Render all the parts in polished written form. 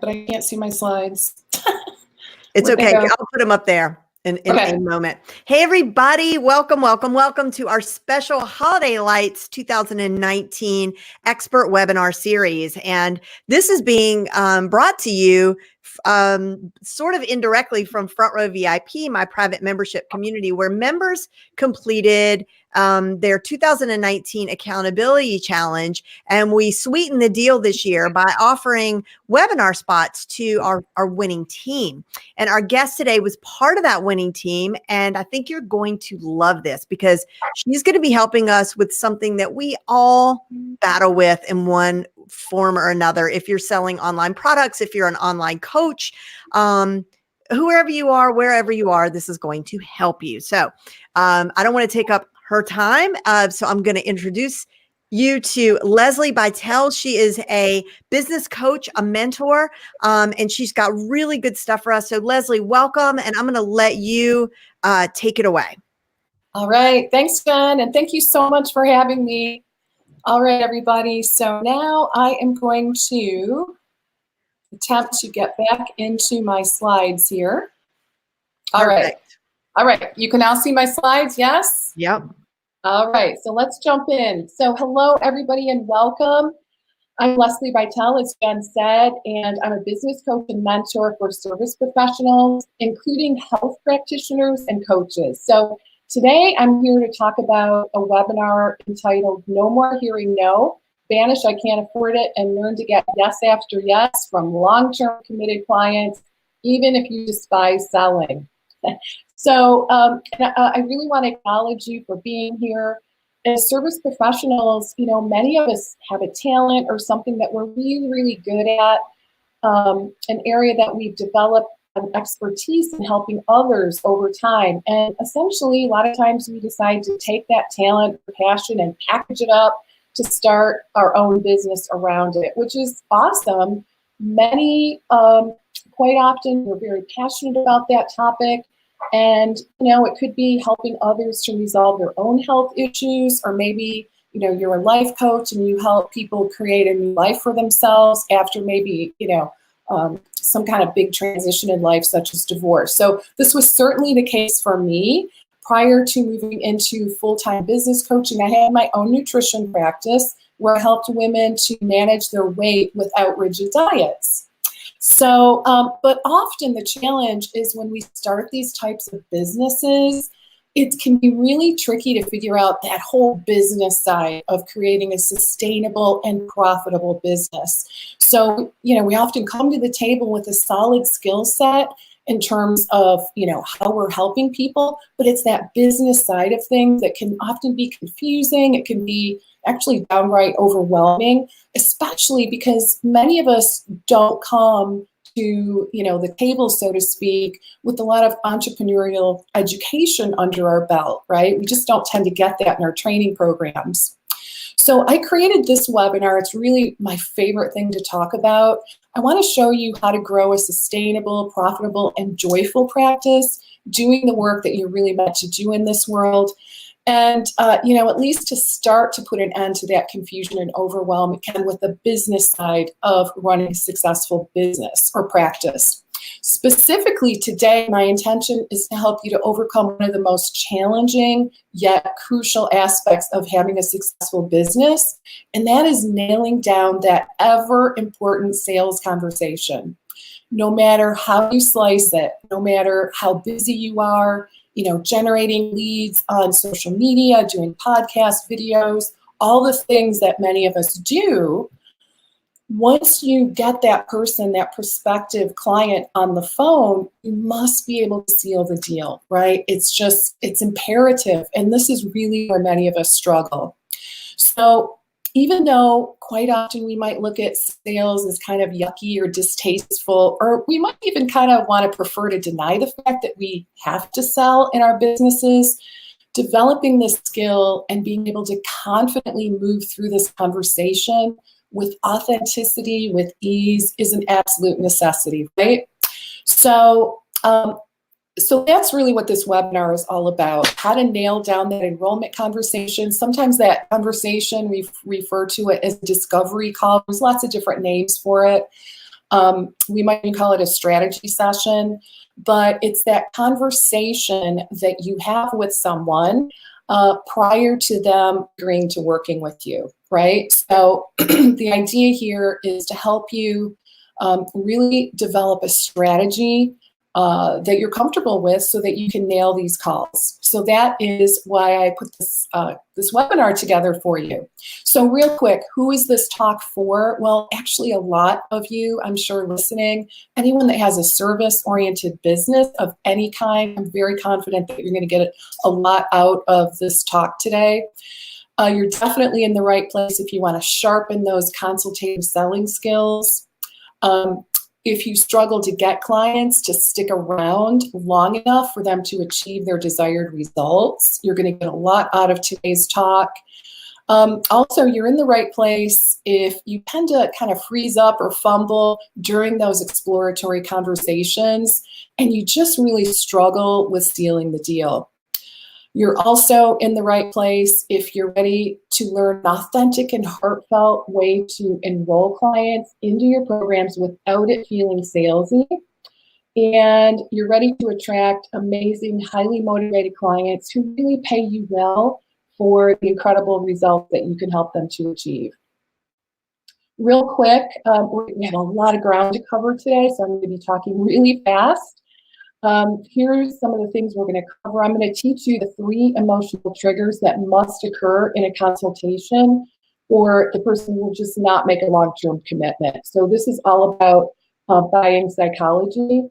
but I can't see my slides. It's okay. I'll put them up there in a moment. Hey, everybody. Welcome to our special Holiday Lights 2019 Expert Webinar Series. And this is being brought to you sort of indirectly from Front Row VIP, my private membership community, where members completed their 2019 Accountability Challenge. And we sweetened the deal this year by offering webinar spots to our winning team. And our guest today was part of that winning team. And I think you're going to love this because she's going to be helping us with something that we all battle with in one form or another. If you're selling online products, if you're an online coach, whoever you are, wherever you are, this is going to help you. So I don't want to take up her time. So I'm going to introduce you to Lesli Bitel. She is a business coach, a mentor, and she's got really good stuff for us. So Lesli, welcome. And I'm going to let you take it away. All right. Thanks, Jen. And thank you so much for having me. All right, everybody. So now I am going to attempt to get back into my slides here. All right. All right. You can now see my slides. Yes? Yep. All right. So let's jump in. So hello, everybody, and welcome. I'm Lesli Bitel, as Jen said, and I'm a business coach and mentor for service professionals, including health practitioners and coaches. So today I'm here to talk about a webinar entitled No More Hearing No, Banish, I Can't Afford It, and Learn to Get Yes After Yes from long-term committed clients, even if you despise selling. So I really want to acknowledge you for being here. As service professionals, you know, many of us have a talent or something that we're really, really good at, an area that we've developed an expertise in helping others over time. And essentially, a lot of times we decide to take that talent or passion and package it up to start our own business around it, which is awesome. Many, quite often, we're very passionate about that topic. And, you know, it could be helping others to resolve their own health issues, or maybe, you know, you're a life coach and you help people create a new life for themselves after maybe, you know, some kind of big transition in life, such as divorce. So this was certainly the case for me. Prior to moving into full-time business coaching, I had my own nutrition practice where I helped women to manage their weight without rigid diets. So, but often the challenge is when we start these types of businesses, it can be really tricky to figure out that whole business side of creating a sustainable and profitable business. So, you know, we often come to the table with a solid skill set in terms of, you know, how we're helping people, but it's that business side of things that can often be confusing. It can be actually downright overwhelming, especially because many of us don't come to, you know, the table, so to speak, with a lot of entrepreneurial education under our belt, right? We just don't tend to get that in our training programs. So I created this webinar. It's really my favorite thing to talk about. I want to show you how to grow a sustainable, profitable, and joyful practice, doing the work that you're really meant to do in this world. And, you know, at least to start to put an end to that confusion and overwhelm, again, with the business side of running a successful business or practice. Specifically today, my intention is to help you to overcome one of the most challenging yet crucial aspects of having a successful business, and that is nailing down that ever important sales conversation. No matter how you slice it, no matter how busy you are, you know, generating leads on social media, doing podcast videos, all the things that many of us do, once you get that person, that prospective client on the phone, you must be able to seal the deal, right? It's imperative. And this is really where many of us struggle. So even though quite often we might look at sales as kind of yucky or distasteful, or we might even kind of want to prefer to deny the fact that we have to sell in our businesses, developing this skill and being able to confidently move through this conversation with authenticity, with ease, is an absolute necessity, right? So, so that's really what this webinar is all about, how to nail down that enrollment conversation. Sometimes that conversation, we refer to it as a discovery call. There's lots of different names for it. We might even call it a strategy session, but it's that conversation that you have with someone prior to them agreeing to working with you, right? So the idea here is to help you really develop a strategy that you're comfortable with so that you can nail these calls. So that is why I put this webinar together for you. So real quick, who is this talk for? Well, actually a lot of you, I'm sure listening, anyone that has a service-oriented business of any kind, I'm very confident that you're going to get a lot out of this talk today. You're definitely in the right place if you want to sharpen those consultative selling skills. If you struggle to get clients to stick around long enough for them to achieve their desired results, you're going to get a lot out of today's talk. Also, you're in the right place if you tend to kind of freeze up or fumble during those exploratory conversations and you just really struggle with sealing the deal. You're also in the right place if you're ready to learn an authentic and heartfelt way to enroll clients into your programs without it feeling salesy. And you're ready to attract amazing, highly motivated clients who really pay you well for the incredible results that you can help them to achieve. Real quick, we have a lot of ground to cover today, so I'm going to be talking really fast. Here's some of the things we're going to cover. I'm going to teach you the 3 emotional triggers that must occur in a consultation, or the person will just not make a long-term commitment. So this is all about buying psychology.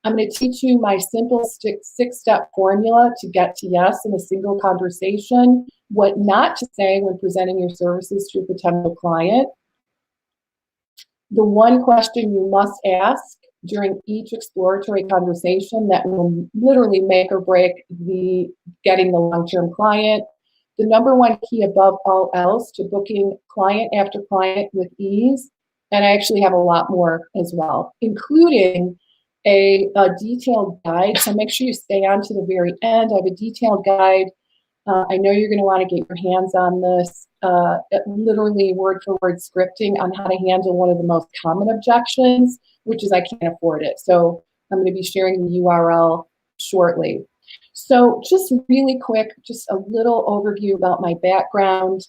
I'm going to teach you my simple 6-step formula to get to yes in a single conversation, what not to say when presenting your services to a potential client, the 1 question you must ask during each exploratory conversation that will literally make or break getting the long-term client, the number 1 key above all else to booking client after client with ease, and I actually have a lot more as well, including a detailed guide, so make sure you stay on to the very end. I have a detailed guide. I know you're going to want to get your hands on this, literally word for word scripting on how to handle one of the most common objections, which is I can't afford it. So I'm going to be sharing the URL shortly. So just really quick, just a little overview about my background.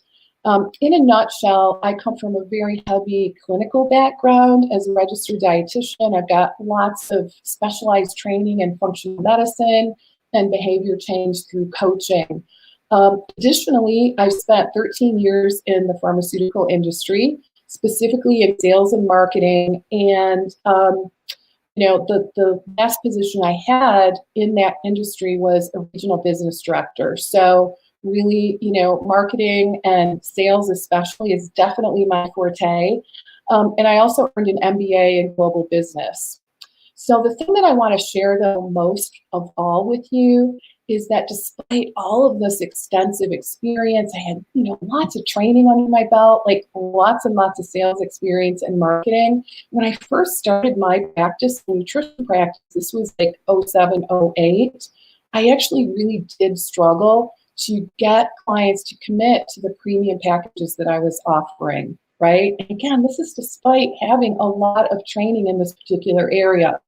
In a nutshell, I come from a very heavy clinical background as a registered dietitian. I've got lots of specialized training in functional medicine and behavior change through coaching. Additionally, I've spent 13 years in the pharmaceutical industry, specifically in sales and marketing. And, the best position I had in that industry was a regional business director. So really, marketing and sales especially is definitely my forte. And I also earned an MBA in global business. So the thing that I want to share though most of all with you is that despite all of this extensive experience, I had, lots of training under my belt, like lots and lots of sales experience and marketing. When I first started my practice, nutrition practice, this was like 07, 08, I actually really did struggle to get clients to commit to the premium packages that I was offering, right? And again, this is despite having a lot of training in this particular area.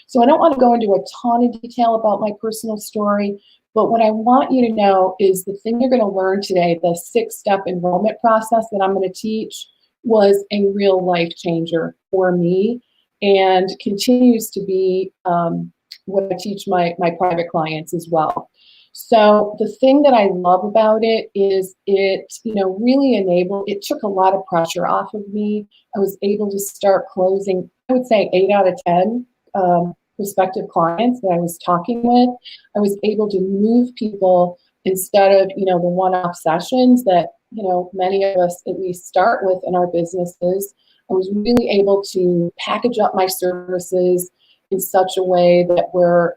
So I don't want to go into a ton of detail about my personal story, but what I want you to know is the thing you're going to learn today, the 6-step enrollment process that I'm going to teach, was a real life changer for me and continues to be what I teach my private clients as well. So the thing that I love about it is it, really it took a lot of pressure off of me. I was able to start closing, I would say 8 out of 10 prospective clients that I was talking with. I was able to move people instead of, the one-off sessions that, many of us at least start with in our businesses. I was really able to package up my services in such a way that we're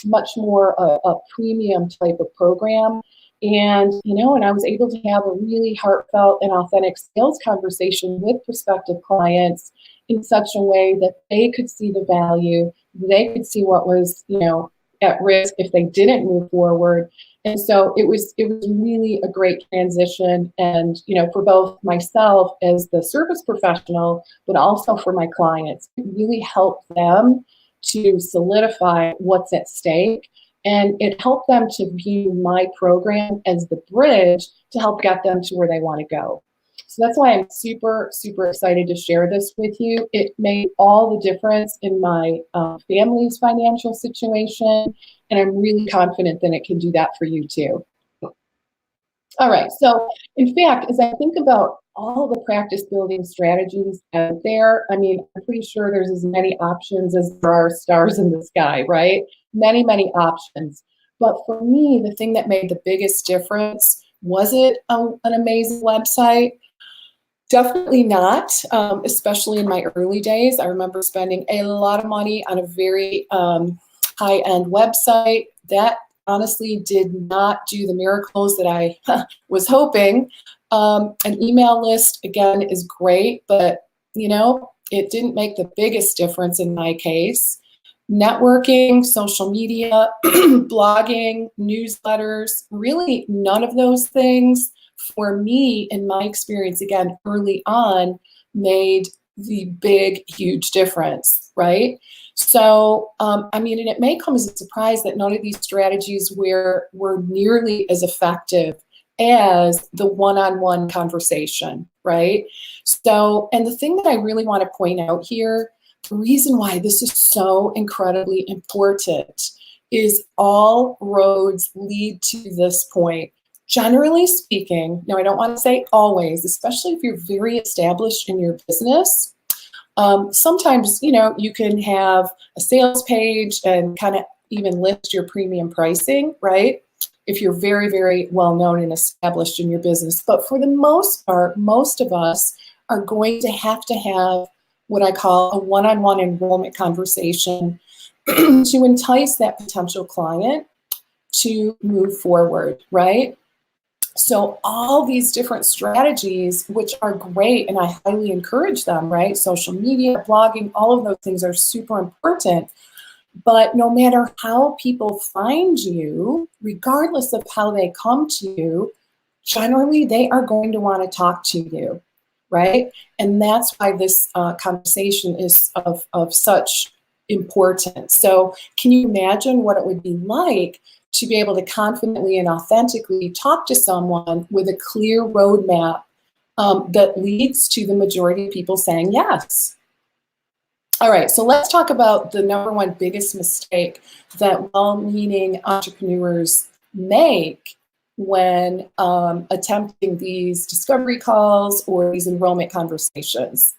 much more a premium type of program. And, and I was able to have a really heartfelt and authentic sales conversation with prospective clients in such a way that they could see the value, they could see what was, at risk if they didn't move forward. And so it was really a great transition, and for both myself as the service professional, but also for my clients, it really helped them to solidify what's at stake, and it helped them to view my program as the bridge to help get them to where they want to go. So that's why I'm super, super excited to share this with you. It made all the difference in my family's financial situation, and I'm really confident that it can do that for you too. All right, so in fact, as I think about all the practice building strategies out there, I mean, I'm pretty sure there's as many options as there are stars in the sky, right? Many, many options. But for me, the thing that made the biggest difference, was it an amazing website? Definitely not, especially in my early days. I remember spending a lot of money on a very high-end website that honestly did not do the miracles that I was hoping. An email list, again, is great, but it didn't make the biggest difference in my case. Networking, social media, blogging, newsletters, really none of those things for me, in my experience, again, early on, made the big, huge difference, right? So, I mean, and it may come as a surprise that none of these strategies were nearly as effective as the one-on-one conversation, right? So, and the thing that I really want to point out here, the reason why this is so incredibly important is all roads lead to this point. Generally speaking, now I don't want to say always, especially if you're very established in your business, sometimes, you can have a sales page and kind of even list your premium pricing, right? If you're very, very well known and established in your business. But for the most part, most of us are going to have what I call a one-on-one enrollment conversation to entice that potential client to move forward, right? So all these different strategies, which are great, and I highly encourage them, right? Social media, blogging, all of those things are super important. But no matter how people find you, regardless of how they come to you, generally they are going to want to talk to you, right? And that's why this conversation is of such importance. So can you imagine what it would be like to be able to confidently and authentically talk to someone with a clear roadmap that leads to the majority of people saying yes? All right, so let's talk about the number one biggest mistake that well-meaning entrepreneurs make when attempting these discovery calls or these enrollment conversations.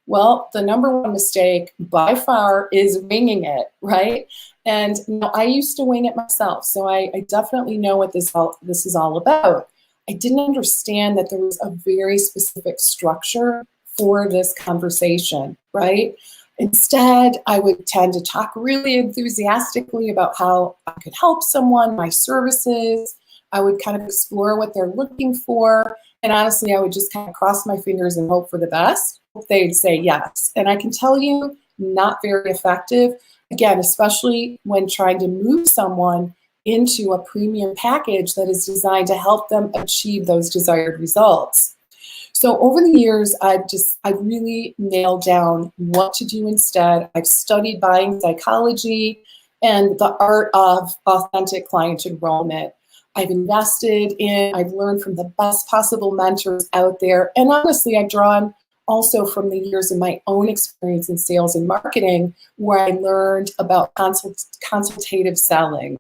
Well, the number one mistake by far is winging it, right? And I used to wing it myself, so I definitely know what this is all about. I didn't understand that there was a very specific structure for this conversation, right? Instead, I would tend to talk really enthusiastically about how I could help someone, my services. I would kind of explore what they're looking for. And honestly, I would just kind of cross my fingers and hope for the best. They'd say yes. And I can tell you, not very effective. Again, especially when trying to move someone into a premium package that is designed to help them achieve those desired results. So over the years, I've really nailed down what to do instead. I've studied buying psychology and the art of authentic client enrollment. I've learned from the best possible mentors out there. And honestly, I've drawn also from the years of my own experience in sales and marketing, where I learned about consultative selling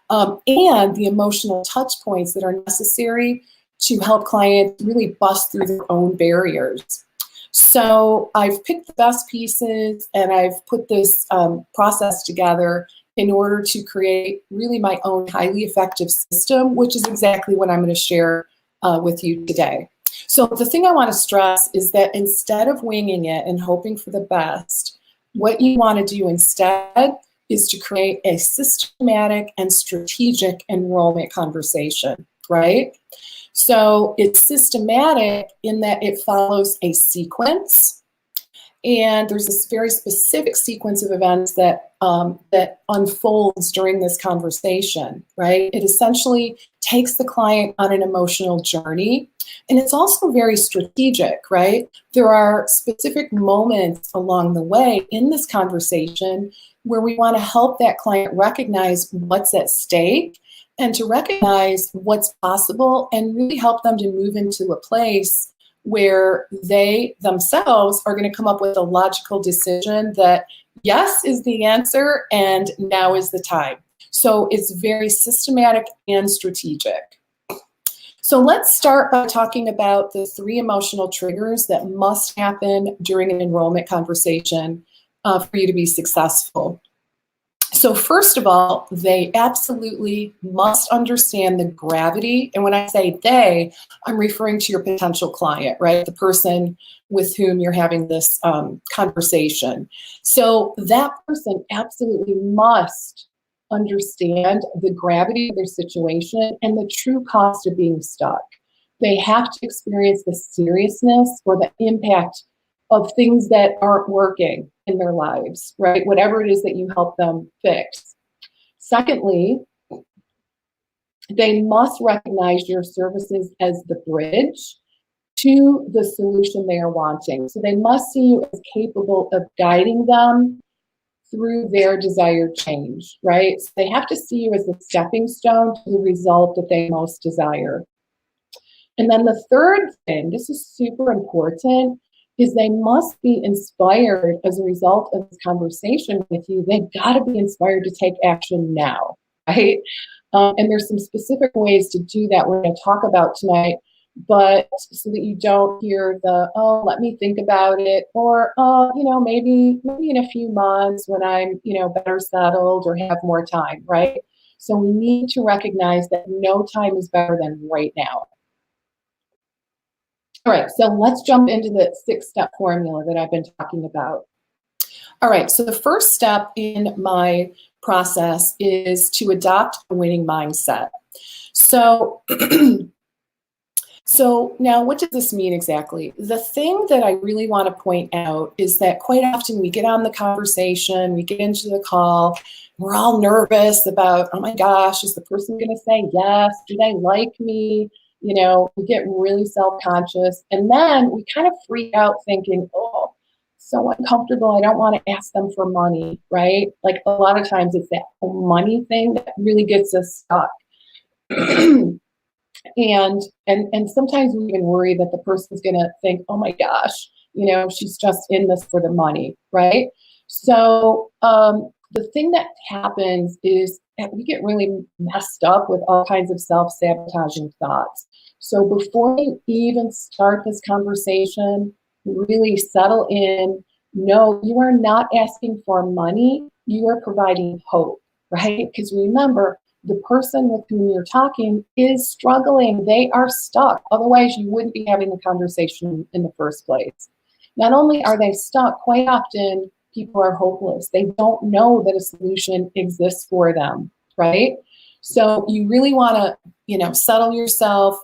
and the emotional touch points that are necessary to help clients really bust through their own barriers. So I've picked the best pieces and I've put this process together in order to create really my own highly effective system, which is exactly what I'm going to share with you today. So the thing I want to stress is that instead of winging it and hoping for the best, what you want to do instead is to create a systematic and strategic enrollment conversation, right? So it's systematic in that it follows a sequence, And there's this very specific sequence of events that that unfolds during this conversation, right? It essentially takes the client on an emotional journey, and it's also very strategic, right? There are specific moments along the way in this conversation where we want to help that client recognize what's at stake and to recognize what's possible and really help them to move into a place where they themselves are going to come up with a logical decision that yes is the answer and now is the time. So it's very systematic and strategic. So let's start by talking about the 3 emotional triggers that must happen during an enrollment conversation for you to be successful. So first of all, they absolutely must understand the gravity. And when I say they, I'm referring to your potential client, right? The person with whom you're having this conversation. So that person absolutely must understand the gravity of their situation and the true cost of being stuck. They have to experience the seriousness or the impact of things that aren't working in their lives, right? Whatever it is that you help them fix. Secondly, they must recognize your services as the bridge to the solution they are wanting. So they must see you as capable of guiding them through their desired change, right? So they have to see you as the stepping stone to the result that they most desire. And then the third thing, this is super important, is they must be inspired as a result of this conversation with you. They've got to be inspired to take action now, right? And there's some specific ways to do that we're going to talk about tonight, but so that you don't hear the, oh, let me think about it, or, oh, you know, maybe in a few months when I'm, you know, better settled or have more time, right? So we need to recognize that no time is better than right now. All right, so let's jump into the 6-step formula that I've been talking about. All right, so the first step in my process is to adopt a winning mindset. So, so now what does this mean exactly? The thing that I really want to point out is that quite often we get on the conversation, we get into the call, we're all nervous about, oh my gosh, is the person going to say yes? Do they like me? You know, we get really self-conscious, and then we kind of freak out thinking, oh, so uncomfortable, I don't want to ask them for money, right? Like a lot of times it's that money thing that really gets us stuck. and sometimes we even worry that the person's going to think, oh my gosh, you know, she's just in this for the money, right? So the thing that happens is that we get really messed up with all kinds of self-sabotaging thoughts. So before you even start this conversation, really settle in. No, you are not asking for money. You are providing hope, right? Because remember, the person with whom you're talking is struggling. They are stuck. Otherwise, you wouldn't be having the conversation in the first place. Not only are they stuck, quite often people are hopeless. They don't know that a solution exists for them, right? So you really want to, you know, settle yourself,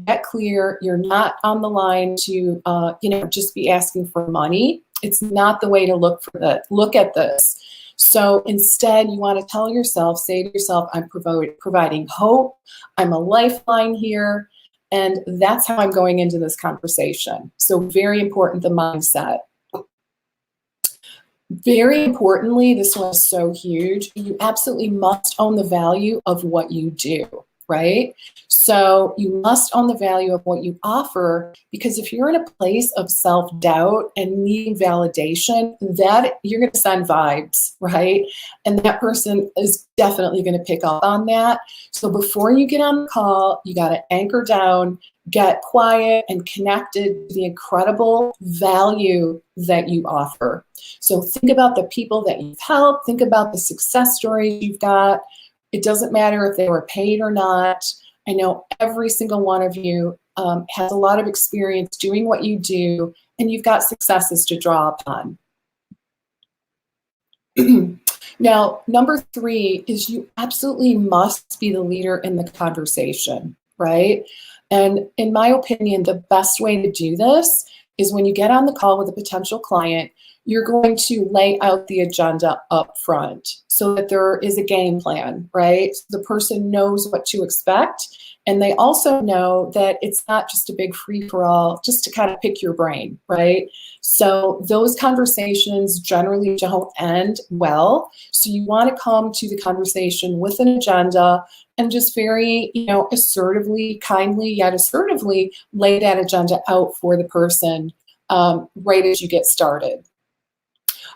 get clear. You're not on the line to, you know, just be asking for money. It's not the way to look at this. So instead, you want to tell yourself, say to yourself, I'm providing hope. I'm a lifeline here. And that's how I'm going into this conversation. So very important, the mindset. Very importantly, this one is so huge, you absolutely must own the value of what you do, right? So you must own the value of what you offer, because if you're in a place of self-doubt and needing validation, that you're going to send vibes, right? And that person is definitely going to pick up on that. So before you get on the call, you got to anchor down, get quiet, and connected to the incredible value that you offer. So think about the people that you've helped, think about the success stories you've got. It doesn't matter if they were paid or not. I know every single one of you has a lot of experience doing what you do, and you've got successes to draw upon. Now, number 3 is you absolutely must be the leader in the conversation, right? And in my opinion, the best way to do this is when you get on the call with a potential client, you're going to lay out the agenda up front so that there is a game plan, right? So the person knows what to expect, and they also know that it's not just a big free-for-all just to kind of pick your brain, right? So those conversations generally don't end well. So you want to come to the conversation with an agenda and just very, assertively, kindly, yet assertively lay that agenda out for the person right as you get started.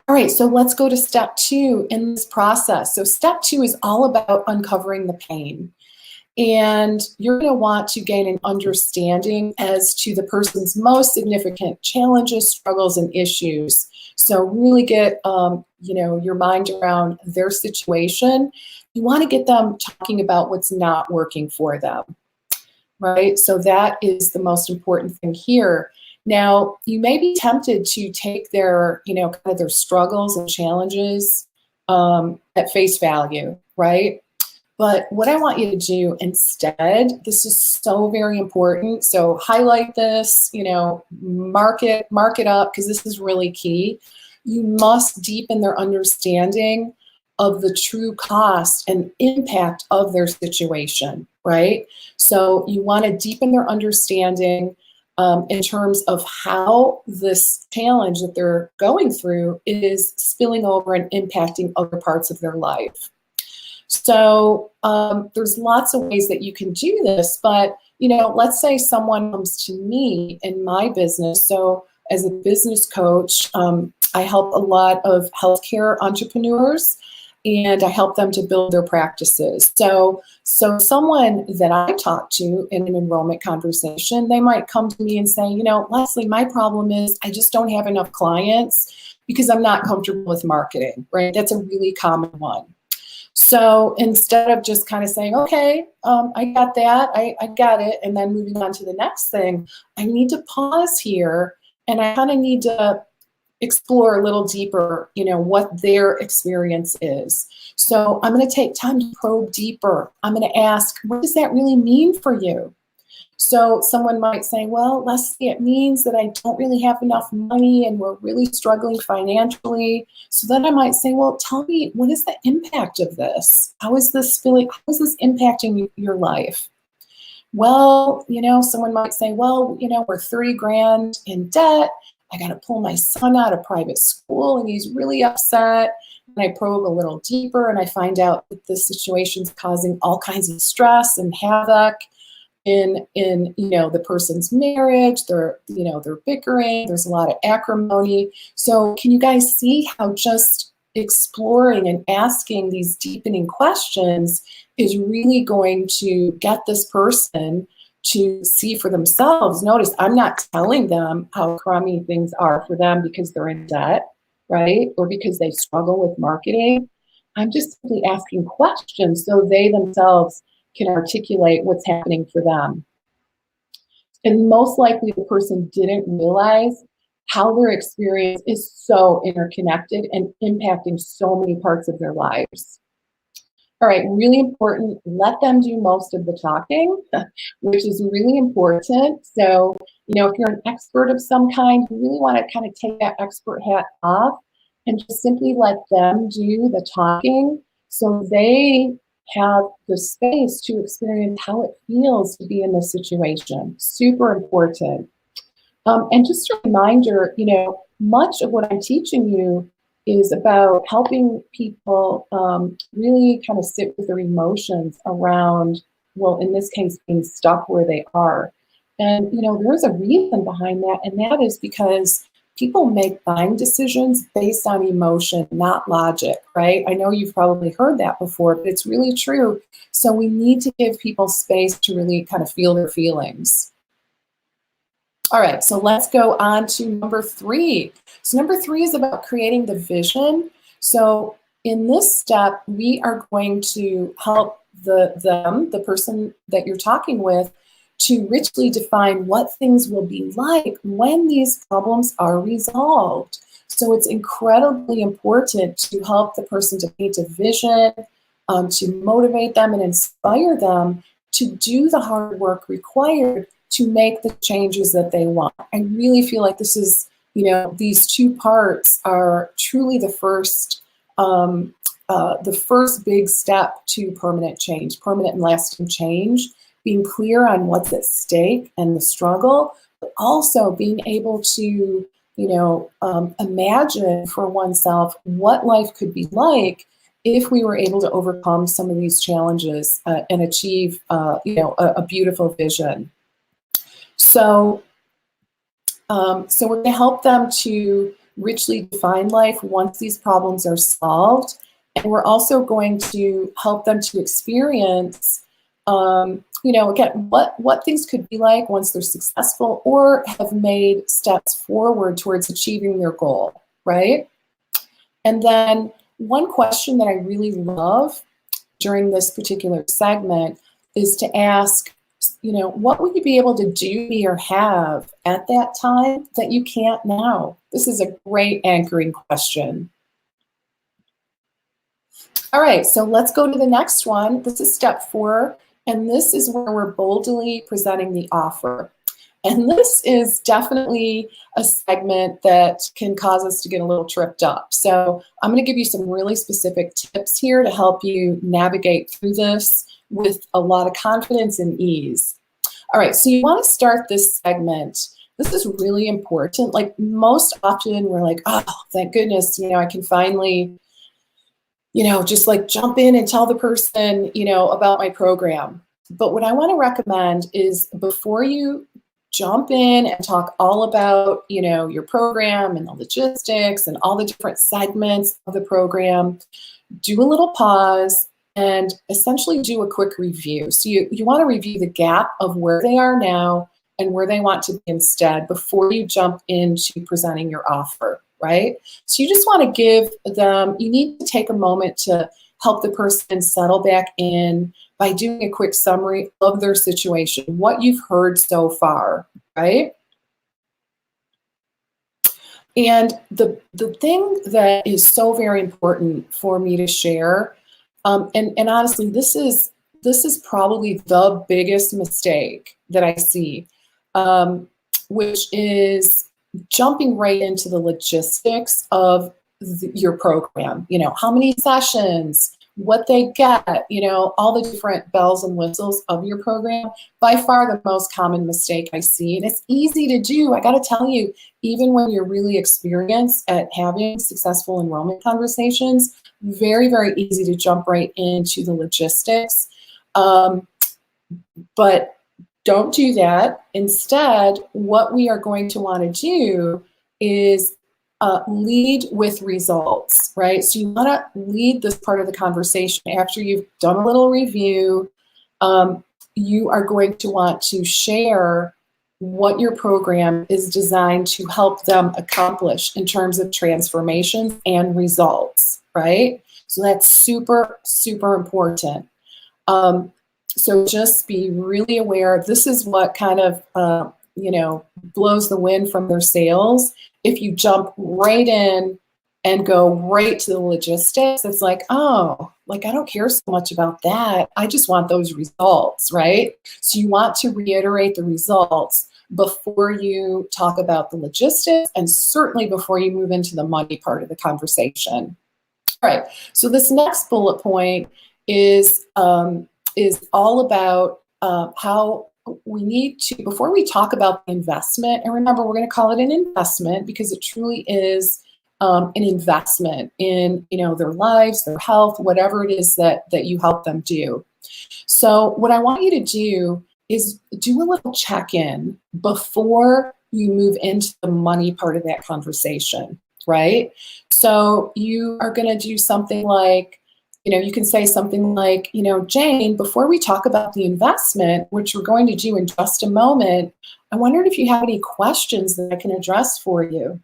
All right, so let's go to step 2 in this process. So step 2 is all about uncovering the pain. And you're going to want to gain an understanding as to the person's most significant challenges, struggles, and issues. So really get your mind around their situation. You want to get them talking about what's not working for them, right? So that is the most important thing here. Now, you may be tempted to take their, kind of their struggles and challenges at face value, right? But what I want you to do instead, this is so very important. So highlight this, mark it up, because this is really key. You must deepen their understanding of the true cost and impact of their situation, right? So you want to deepen their understanding in terms of how this challenge that they're going through is spilling over and impacting other parts of their life. So there's lots of ways that you can do this, but let's say someone comes to me in my business. So as a business coach, I help a lot of healthcare entrepreneurs, and I help them to build their practices. So someone that I talk to in an enrollment conversation, they might come to me and say, Lesli, my problem is I just don't have enough clients because I'm not comfortable with marketing, right? That's a really common one. So instead of just kind of saying, okay, I got that, I got it, and then moving on to the next thing, I need to pause here, and I kind of need to explore a little deeper, what their experience is. So I'm going to take time to probe deeper. I'm going to ask, what does that really mean for you? So someone might say, well, Lesli, it means that I don't really have enough money and we're really struggling financially. So then I might say, well, tell me, what is the impact of this? How is this feeling? How is this impacting your life? Well, someone might say, well, we're 30 grand in debt. I got to pull my son out of private school and he's really upset. And I probe a little deeper and I find out that this situation's causing all kinds of stress and havoc in the person's marriage. They're bickering. There's a lot of acrimony. So can you guys see how just exploring and asking these deepening questions is really going to get this person to see for themselves? Notice I'm not telling them how crummy things are for them because they're in debt, right? Or because they struggle with marketing. I'm just simply asking questions so they themselves can articulate what's happening for them. And most likely the person didn't realize how their experience is so interconnected and impacting so many parts of their lives. All right, really important, let them do most of the talking, which is really important. So, if you're an expert of some kind, you really want to kind of take that expert hat off and just simply let them do the talking so they have the space to experience how it feels to be in this situation. Super important. And just a reminder, much of what I'm teaching you is about helping people really kind of sit with their emotions around, well, in this case, being stuck where they are. And, there's a reason behind that, and that is because people make buying decisions based on emotion, not logic, right? I know you've probably heard that before, but it's really true. So we need to give people space to really kind of feel their feelings. All right, so let's go on to number 3. So number 3 is about creating the vision. So in this step, we are going to help the person that you're talking with, to richly define what things will be like when these problems are resolved. So it's incredibly important to help the person to paint a vision, to motivate them and inspire them to do the hard work required to make the changes that they want. I really feel like this is, these two parts are truly the first big step to permanent change, permanent and lasting change, being clear on what's at stake and the struggle, but also being able to, imagine for oneself what life could be like if we were able to overcome some of these challenges and achieve, a beautiful vision. So we're going to help them to richly define life once these problems are solved. And we're also going to help them to experience, again, what things could be like once they're successful or have made steps forward towards achieving their goal, right? And then one question that I really love during this particular segment is to ask, what would you be able to do, be, or have at that time that you can't now? This is a great anchoring question. All right, so let's go to the next one. This is step 4, and this is where we're boldly presenting the offer. And this is definitely a segment that can cause us to get a little tripped up. So I'm going to give you some really specific tips here to help you navigate through this with a lot of confidence and ease. All right, so you want to start this segment. This is really important. Like most often we're like, oh, thank goodness, I can finally, just like jump in and tell the person, about my program. But what I want to recommend is before you jump in and talk all about, your program and the logistics and all the different segments of the program, do a little pause and essentially do a quick review. So you want to review the gap of where they are now and where they want to be instead before you jump into presenting your offer, right? So you just want to give them, you need to take a moment to help the person settle back in by doing a quick summary of their situation, what you've heard so far, right? And the thing that is so very important for me to share, and honestly, this is probably the biggest mistake that I see, which is jumping right into the logistics of your program. How many sessions, what they get, all the different bells and whistles of your program. By far the most common mistake I see, and it's easy to do. I got to tell you, even when you're really experienced at having successful enrollment conversations, very, very easy to jump right into the logistics. But don't do that. Instead, what we are going to want to do is lead with results, right? So you want to lead this part of the conversation after you've done a little review. You are going to want to share what your program is designed to help them accomplish in terms of transformations and results, right? So that's super, super important. So just be really aware. This is what kind of, blows the wind from their sails. If you jump right in and go right to the logistics, it's like, oh, like I don't care so much about that. I just want those results, right? So you want to reiterate the results before you talk about the logistics and certainly before you move into the money part of the conversation. All right, so this next bullet point is all about how we need to, before we talk about the investment, and remember, we're going to call it an investment because it truly is an investment in their lives, their health, whatever it is that you help them do. So what I want you to do is do a little check-in before you move into the money part of that conversation, right? So you are going to do something like, you can say something like, Jane, before we talk about the investment, which we're going to do in just a moment, I wondered if you have any questions that I can address for you.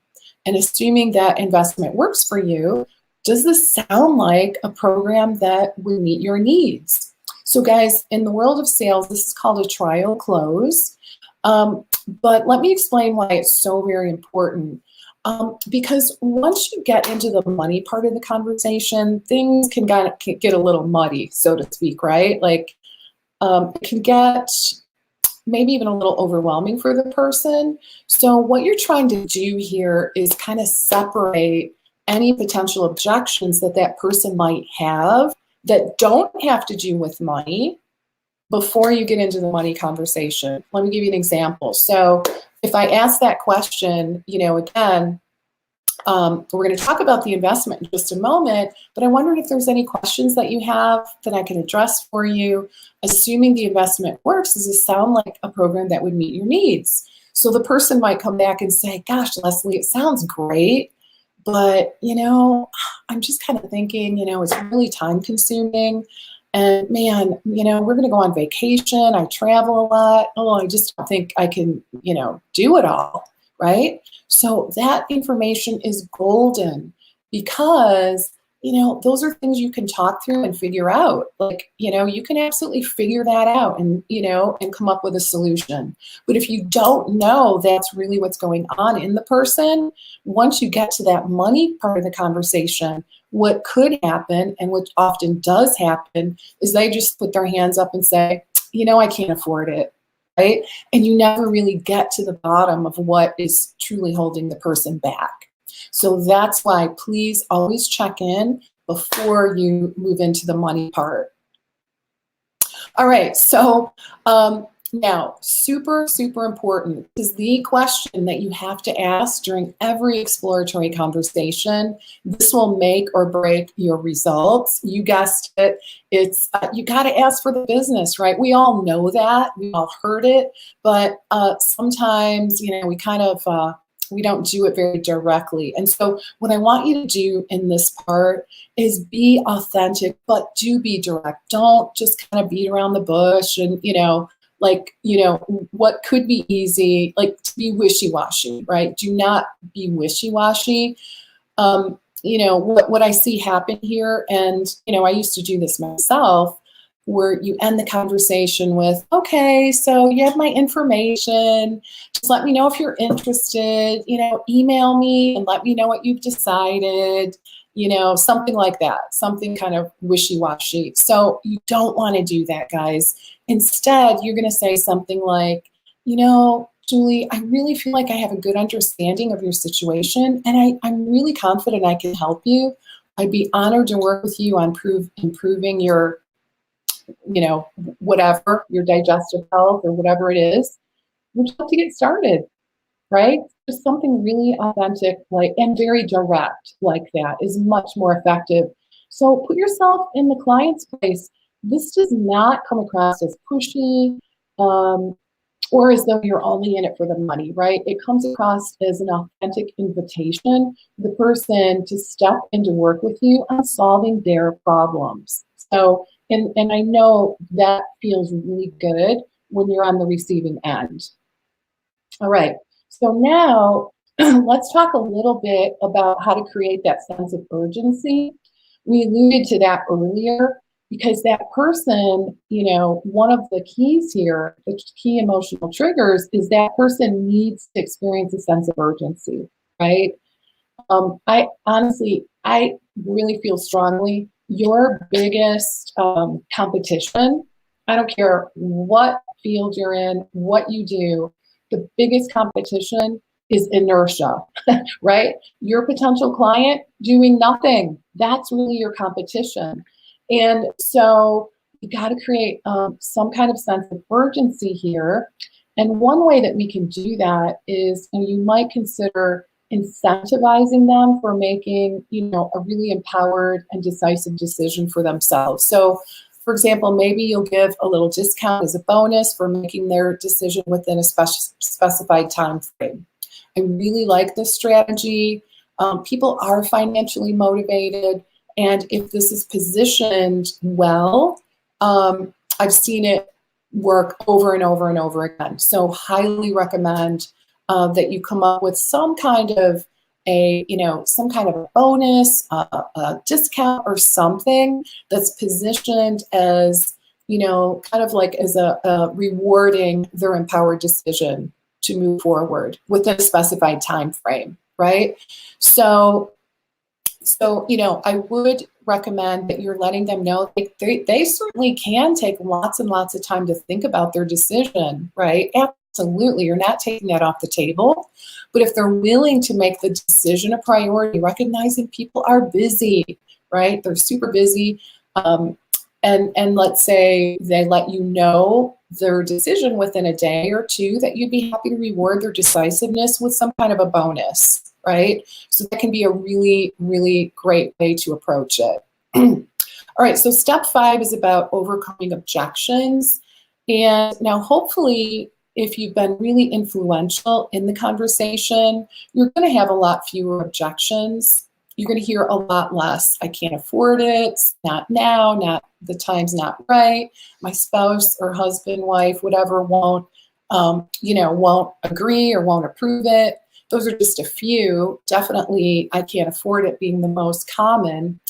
And assuming that investment works for you, does this sound like a program that would meet your needs? So guys, in the world of sales, this is called a trial close. But let me explain why it's so very important. Because once you get into the money part of the conversation, things can get a little muddy, so to speak, right? Like it can get maybe even a little overwhelming for the person. So what you're trying to do here is kind of separate any potential objections that that person might have that don't have to do with money before you get into the money conversation. Let me give you an example. So if I ask that question, again, we're going to talk about the investment in just a moment, but I wondered if there's any questions that you have that I can address for you. Assuming the investment works, does this sound like a program that would meet your needs? So the person might come back and say, gosh, Leslie, it sounds great, but, I'm just kind of thinking, it's really time consuming. And man, we're going to go on vacation. I travel a lot. Oh, I just don't think I can, do it all, right? So that information is golden because, those are things you can talk through and figure out. Like, you can absolutely figure that out and, and come up with a solution. But if you don't know that's really what's going on in the person, once you get to that money part of the conversation, what could happen, and what often does happen, is they just put their hands up and say, I can't afford it, right? And you never really get to the bottom of what is truly holding the person back. So that's why please always check in before you move into the money part. All right, so now, super, super important is the question that you have to ask during every exploratory conversation. This will make or break your results. You guessed it. It's you got to ask for the business, right? We all know that. We all heard it, but sometimes, we kind of we don't do it very directly. And so what I want you to do in this part is be authentic, but do be direct. Don't just kind of beat around the bush and, what could be easy, like to be wishy-washy, right? Do not be wishy-washy. What I see happen here, and, I used to do this myself, where you end the conversation with, okay, so you have my information. Just let me know if you're interested, email me and let me know what you've decided, something like that, something kind of wishy-washy. So you don't want to do that, guys. Instead, you're going to say something like, Julie, I really feel like I have a good understanding of your situation, and I'm really confident I can help you. I'd be honored to work with you on improving your whatever, your digestive health or whatever it is. Would you like to get started, right? Just something really authentic, and very direct like that is much more effective. So put yourself in the client's place. This does not come across as pushy or as though you're only in it for the money, right? It comes across as an authentic invitation for the person to step in to work with you on solving their problems. So, and I know that feels really good when you're on the receiving end. All right, so now let's talk a little bit about how to create that sense of urgency. We alluded to that earlier because that person, one of the keys here, the key emotional triggers, is that person needs to experience a sense of urgency, right? I really feel strongly your biggest competition, I don't care what field you're in, what you do, the biggest competition is inertia, right? Your potential client doing nothing. That's really your competition. And so you got to create some kind of sense of urgency here. And one way that we can do that is, you might consider incentivizing them for making, a really empowered and decisive decision for themselves. So, for example, maybe you'll give a little discount as a bonus for making their decision within a specified time frame. I really like this strategy. People are financially motivated, and if this is positioned well, I've seen it work over and over and over again. So highly recommend that you come up with some kind of a bonus, a discount or something that's positioned as, kind of like as a rewarding their empowered decision to move forward within a specified time frame, right? So I would recommend that you're letting them know they certainly can take lots and lots of time to think about their decision, right? Absolutely, you're not taking that off the table. But if they're willing to make the decision a priority, recognizing people are busy, right? They're super busy. And let's say they let you know their decision within a day or two, that you'd be happy to reward their decisiveness with some kind of a bonus, right? So that can be a really, really great way to approach it. All right, so step 5 is about overcoming objections. And now hopefully, if you've been really influential in the conversation, you're going to have a lot fewer objections. You're going to hear a lot less, I can't afford it, not now, not the time's not right, my spouse or husband, wife, whatever won't agree or won't approve it. Those are just a few. Definitely, I can't afford it being the most common.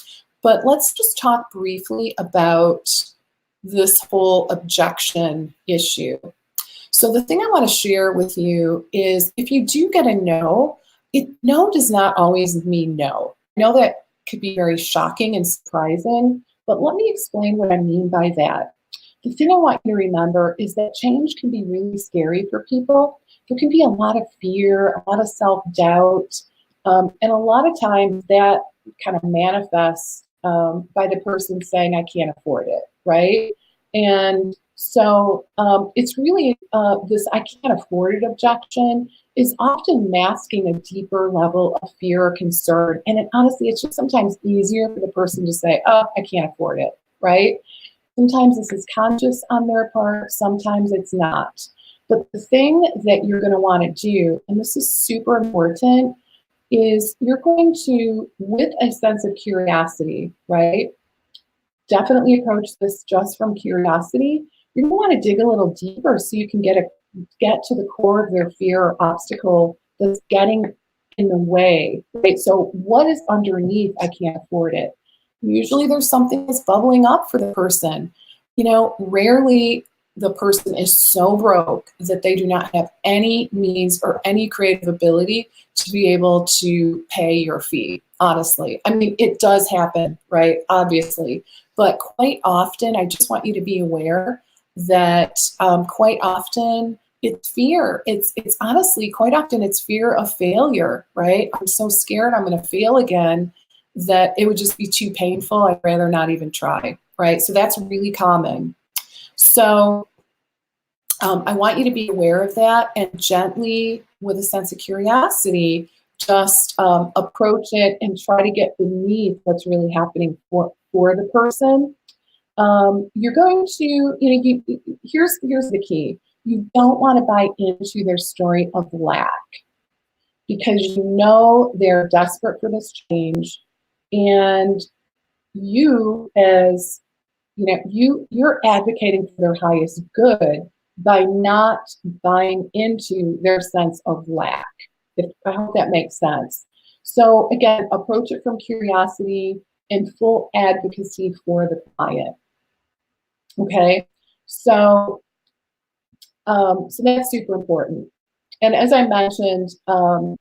But let's just talk briefly about this whole objection issue. So the thing I want to share with you is, if you do get a no, no does not always mean no. I know that could be very shocking and surprising, but let me explain what I mean by that. The thing I want you to remember is that change can be really scary for people. There can be a lot of fear, a lot of self-doubt, and a lot of times that kind of manifests by the person saying, I can't afford it, right? And so it's really this I can't afford it objection is often masking a deeper level of fear or concern. And honestly, it's just sometimes easier for the person to say, oh, I can't afford it, right? Sometimes this is conscious on their part, sometimes it's not. But the thing that you're going to want to do, and this is super important, is you're going to, with a sense of curiosity, right? Definitely approach this just from curiosity. You're going to want to dig a little deeper so you can get to the core of their fear or obstacle that's getting in the way, right? So what is underneath I can't afford it? Usually there's something that's bubbling up for the person. Rarely the person is so broke that they do not have any means or any creative ability to be able to pay your fee, honestly. I mean, it does happen, right? Obviously. But quite often, I just want you to be aware that quite often it's fear. It's honestly, quite often it's fear of failure, right? I'm so scared I'm going to fail again that it would just be too painful. I'd rather not even try, right? So that's really common. So I want you to be aware of that and gently, with a sense of curiosity, just approach it and try to get beneath what's really happening for the person. You're going to, here's the key. You don't want to buy into their story of lack, because they're desperate for this change, and you as you're advocating for their highest good by not buying into their sense of lack. I hope that makes sense. So again, approach it from curiosity and full advocacy for the client. Okay, so that's super important. And as I mentioned, I'm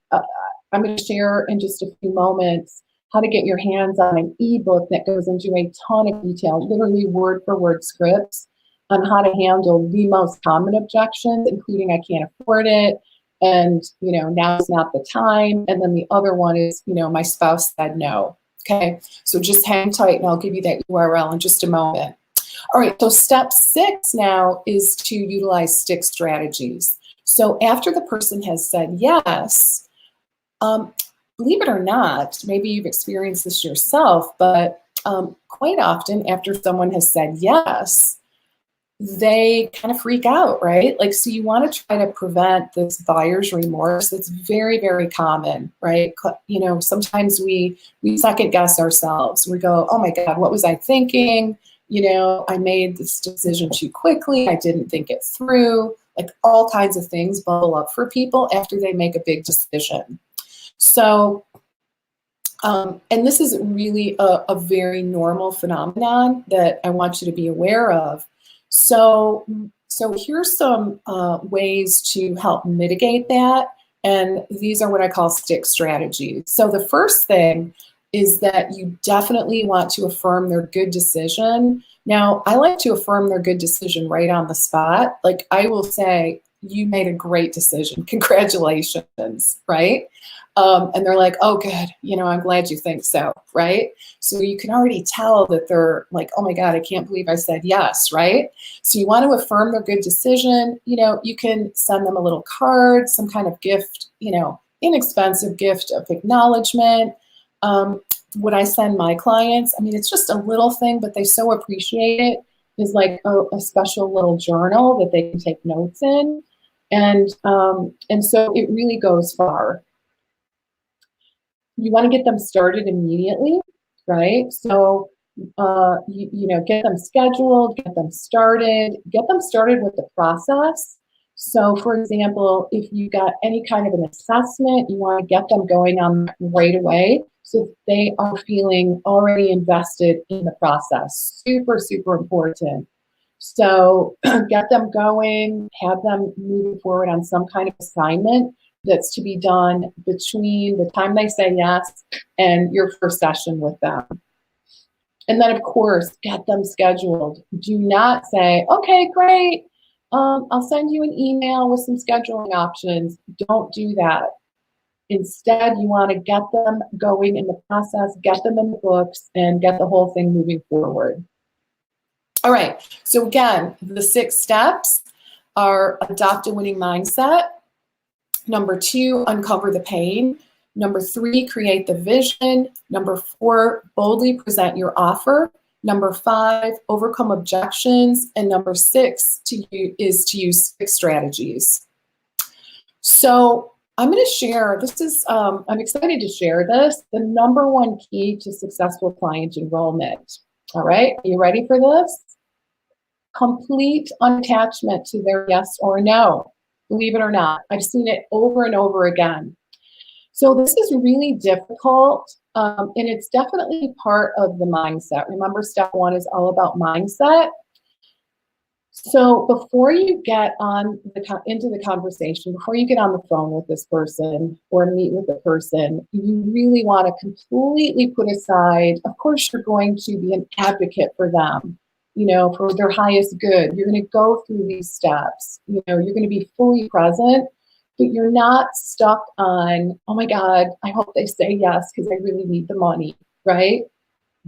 going to share in just a few moments how to get your hands on an ebook that goes into a ton of detail, literally word for word scripts on how to handle the most common objections, including I can't afford it, and now's not the time, and then the other one is my spouse said no. Okay, so just hang tight and I'll give you that URL in just a moment. All right, so step 6 now is to utilize stick strategies. So after the person has said yes, believe it or not, maybe you've experienced this yourself, but quite often after someone has said yes, they kind of freak out, right? So you want to try to prevent this buyer's remorse. It's very, very common, right? Sometimes we second guess ourselves. We go, oh my God, what was I thinking? I made this decision too quickly. I didn't think it through. All kinds of things bubble up for people after they make a big decision. So, and this is really a very normal phenomenon that I want you to be aware of. So here's some ways to help mitigate that. And these are what I call stick strategies. So the first thing is that you definitely want to affirm their good decision. Now, I like to affirm their good decision right on the spot. Like, I will say, you made a great decision. Congratulations, right? And they're like, oh, good. I'm glad you think so, right? So you can already tell that they're like, oh my God, I can't believe I said yes, right? So you want to affirm their good decision. You can send them a little card, some kind of gift, inexpensive gift of acknowledgement. What I send my clients, it's just a little thing, but they so appreciate it, is like a special little journal that they can take notes in. And so it really goes far. You want to get them started immediately, right? So, get them scheduled, get them started with the process. So, for example, if you got any kind of an assessment, you want to get them going on that right away so they are feeling already invested in the process. Super, super important. So get them going, have them moving forward on some kind of assignment that's to be done between the time they say yes and your first session with them. And then, of course, get them scheduled. Do not say, okay, great, I'll send you an email with some scheduling options. Don't do that. Instead, you want to get them going in the process, get them in the books, and get the whole thing moving forward. All right, so again, the 6 steps are: adopt a winning mindset. Number 2, uncover the pain. Number 3, create the vision. Number 4, boldly present your offer. Number 5, overcome objections. And number 6 is to use 6 strategies. So I'm going to share, I'm excited to share this, the number 1 key to successful client enrollment. All right, are you ready for this? Complete unattachment to their yes or no. Believe it or not, I've seen it over and over again. So this is really difficult, and it's definitely part of the mindset. Remember, step 1 is all about mindset. So before you get into the conversation, before you get on the phone with this person or meet with the person, you really want to completely put aside, of course, you're going to be an advocate for them, for their highest good. You're going to go through these steps. You're going to be fully present, but you're not stuck on, oh my God, I hope they say yes because I really need the money, right?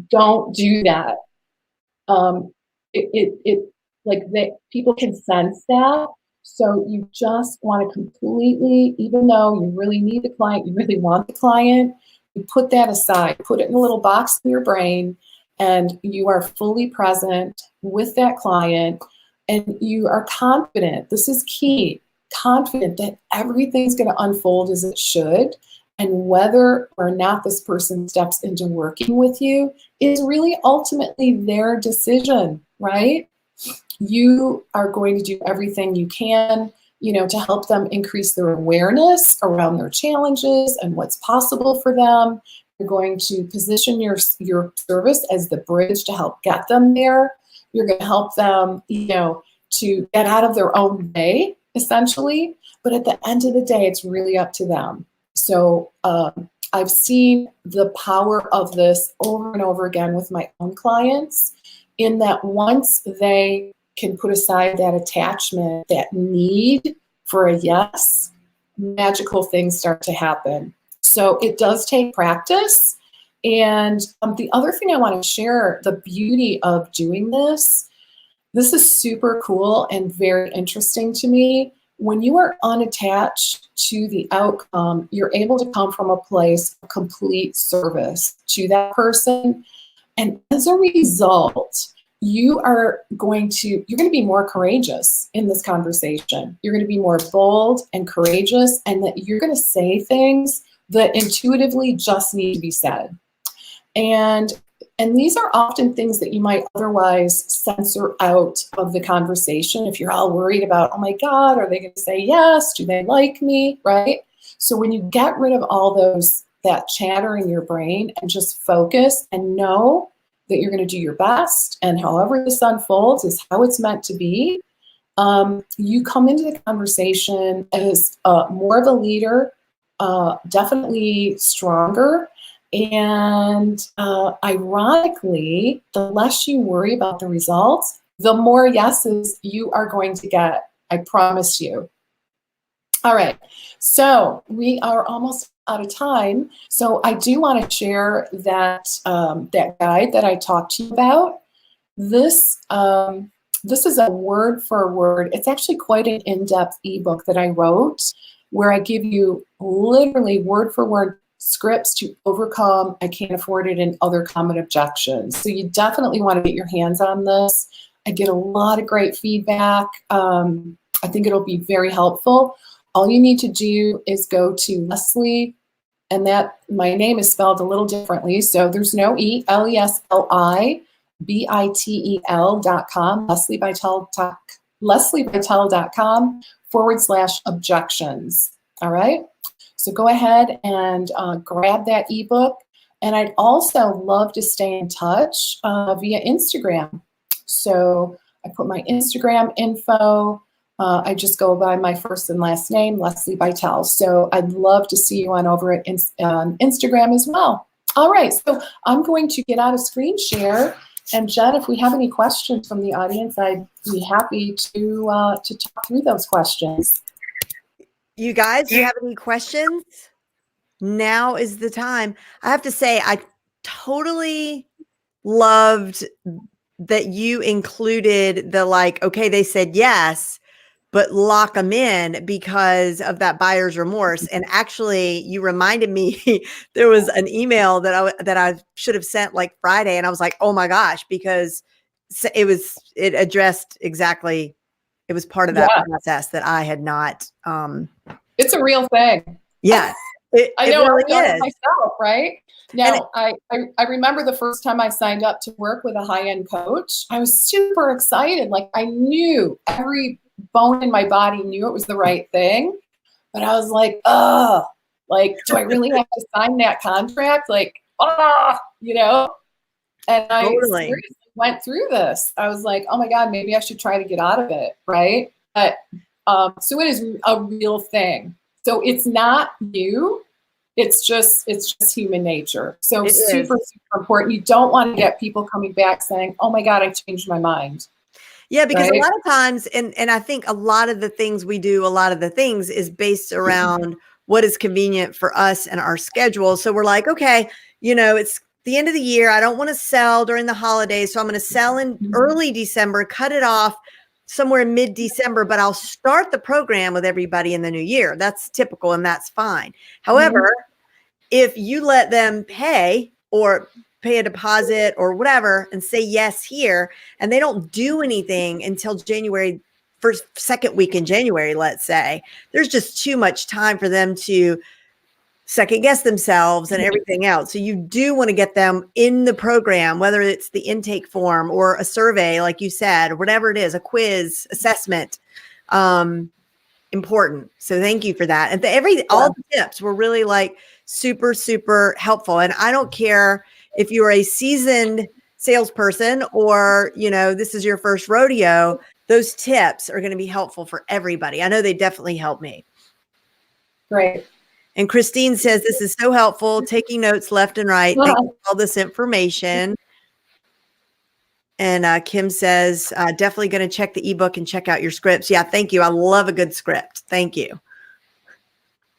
Don't do that. People can sense that. So you just want to completely, even though you really need the client, you really want the client, you put that aside, put it in a little box in your brain, and you are fully present with that client, and you are confident. This is key. Confident that everything's going to unfold as it should, and whether or not this person steps into working with you is really ultimately their decision, right? You are going to do everything you can, to help them increase their awareness around their challenges and what's possible for them. You're going to position your service as the bridge to help get them there. You're going to help them, to get out of their own way, essentially. But at the end of the day, it's really up to them. So I've seen the power of this over and over again with my own clients, in that once they can put aside that attachment, that need for a yes, magical things start to happen. So it does take practice. And the other thing I want to share, the beauty of doing this is super cool and very interesting to me. When you are unattached to the outcome, you're able to come from a place of complete service to that person. And as a result, you're going to be more courageous in this conversation. You're going to be more bold and courageous, and that you're going to say things that intuitively just need to be said. And these are often things that you might otherwise censor out of the conversation if you're all worried about, oh my God, are they going to say yes? Do they like me, right? So when you get rid of all that chatter in your brain and just focus and know that you're going to do your best, and however this unfolds is how it's meant to be, you come into the conversation as more of a leader, definitely stronger, And ironically, the less you worry about the results, the more yeses you are going to get. I promise you. All right, so we are almost out of time. So I do want to share that that guide that I talked to you about. This is a word for word. It's actually quite an in-depth ebook that I wrote, where I give you literally word for word scripts to overcome I can't afford it and other common objections. So you definitely want to get your hands on this. I get a lot of great feedback. I think it'll be very helpful. All you need to do is go to Lesli, and that my name is spelled a little differently. So there's no E, LESLIBITEL.com, LesliBitel.com/objections. All right. So go ahead and grab that ebook. And I'd also love to stay in touch via Instagram. So I put my Instagram info. I just go by my first and last name, Lesli Bitel. So I'd love to see you on over at Instagram as well. All right, so I'm going to get out of screen share. And Jen, if we have any questions from the audience, I'd be happy to talk through those questions. You guys, do you have any questions? Now is the time. I have to say, I totally loved that you included the okay, they said yes, but lock them in because of that buyer's remorse. And actually, you reminded me there was an email that I should have sent Friday, and I was like, oh my gosh, because it addressed exactly. It was part of that process that I had not. It's a real thing. Yeah, I know. Really I've done it myself, right? Now, I remember the first time I signed up to work with a high-end coach. I was super excited. I knew every bone in my body knew it was the right thing, but I was like, do I really have to sign that contract? And I seriously went through this. I was like, oh my God, maybe I should try to get out of it, right? But so it is a real thing. So it's not you. It's just human nature. So super important. You don't want to get people coming back saying, oh my God, I changed my mind. Yeah, because a lot of times, and I think a lot of the things we do, a lot of the things is based around what is convenient for us and our schedule. So we're like, okay, it's the end of the year. I don't want to sell during the holidays. So I'm going to sell in early December, cut it off somewhere in mid-December, but I'll start the program with everybody in the new year. That's typical and that's fine. However, if you let them pay a deposit or whatever and say yes here, and they don't do anything until January, second week in January, let's say, there's just too much time for them to second guess themselves and everything else. So you do want to get them in the program, whether it's the intake form or a survey, like you said, or whatever it is, a quiz, assessment, important. So thank you for that. And all the tips were really super, super helpful. And I don't care if you're a seasoned salesperson or, this is your first rodeo, those tips are going to be helpful for everybody. I know they definitely helped me. Great. And Christine says, this is so helpful, taking notes left and right. Thank you for all this information. And Kim says, definitely going to check the ebook and check out your scripts. Yeah, thank you. I love a good script. Thank you.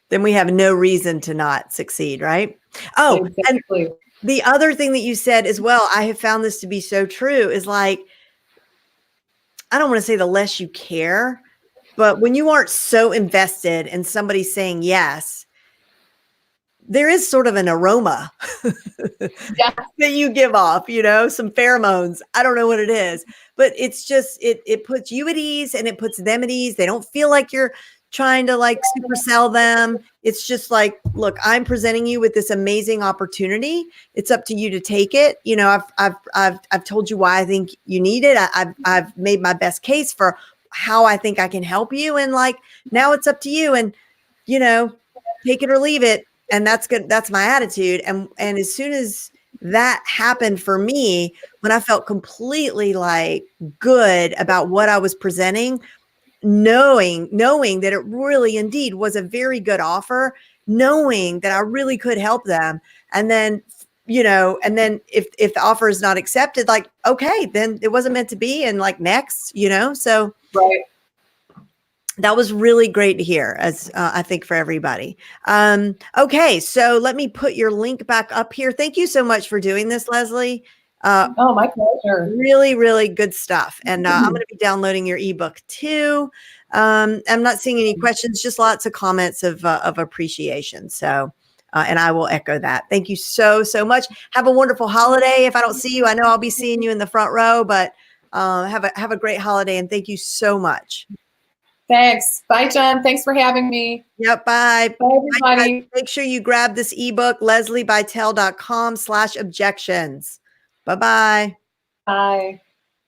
Then we have no reason to not succeed, right? Oh, exactly. And the other thing that you said as well, I have found this to be so true, is I don't want to say the less you care, but when you aren't so invested in somebody saying yes, there is sort of an aroma that you give off, some pheromones. I don't know what it is, but it's just, it puts you at ease and it puts them at ease. They don't feel like you're trying to super sell them. It's just look, I'm presenting you with this amazing opportunity. It's up to you to take it. I've told you why I think you need it. I've made my best case for how I think I can help you. And now it's up to you, and, take it or leave it. And that's good. That's my attitude. And as soon as that happened for me, when I felt completely good about what I was presenting, knowing that it really indeed was a very good offer, knowing that I really could help them, And then, and then if the offer is not accepted, like, okay, then it wasn't meant to be, and like next, so right. That was really great to hear, as I think for everybody. Okay, so let me put your link back up here. Thank you so much for doing this, Leslie. Oh, my pleasure. Really, really good stuff. And I'm going to be downloading your ebook too. I'm not seeing any questions, just lots of comments of appreciation. So, and I will echo that. Thank you so, so much. Have a wonderful holiday. If I don't see you, I know I'll be seeing you in the front row, but have a great holiday. And thank you so much. Thanks. Bye, Jen. Thanks for having me. Yep. Bye. Bye, everybody. Bye, make sure you grab this ebook, leslibitel.com/objections. Bye-bye. Bye.